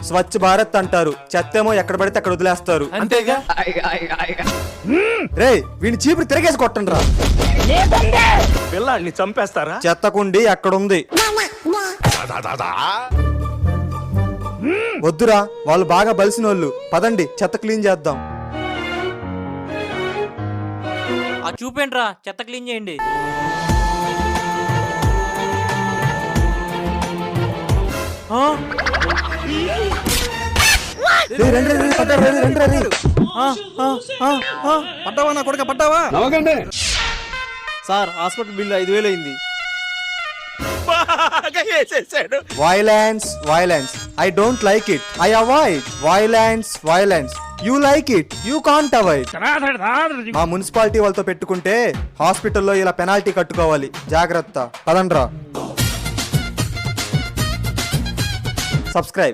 స్వచ్ఛ భారత్ అంటారు, చెత్తేమో ఎక్కడ పడితే అక్కడ వదిలేస్తారు. అంతేగా. రే వీని చీపురు తిరగేసి కొట్టండి రా. పిల్లాడిని చంపేస్తారా? చెత్తకుండి అక్కడుంది. వద్దురా, వాళ్ళు బాగా బలిసిన వాళ్ళు. పదండి చెత్త క్లీన్ చేద్దాం. చూపేంట్రా, చెత్త క్లీన్ చేయండి. పడ్డావా నా కొడుక, పడ్డావా? సార్ హాస్పిటల్ బిల్ 5,000 అయింది. Violence violence, I don't like it, I avoid violence violence. You like it, you can't avoid. మా మున్సిపాలిటీ వాళ్ళతో పెట్టుకుంటే హాస్పిటల్లో ఇలా పెనాల్టీ కట్టుకోవాలి. జాగ్రత్త. పదండ్రా. సబ్స్క్రైబ్.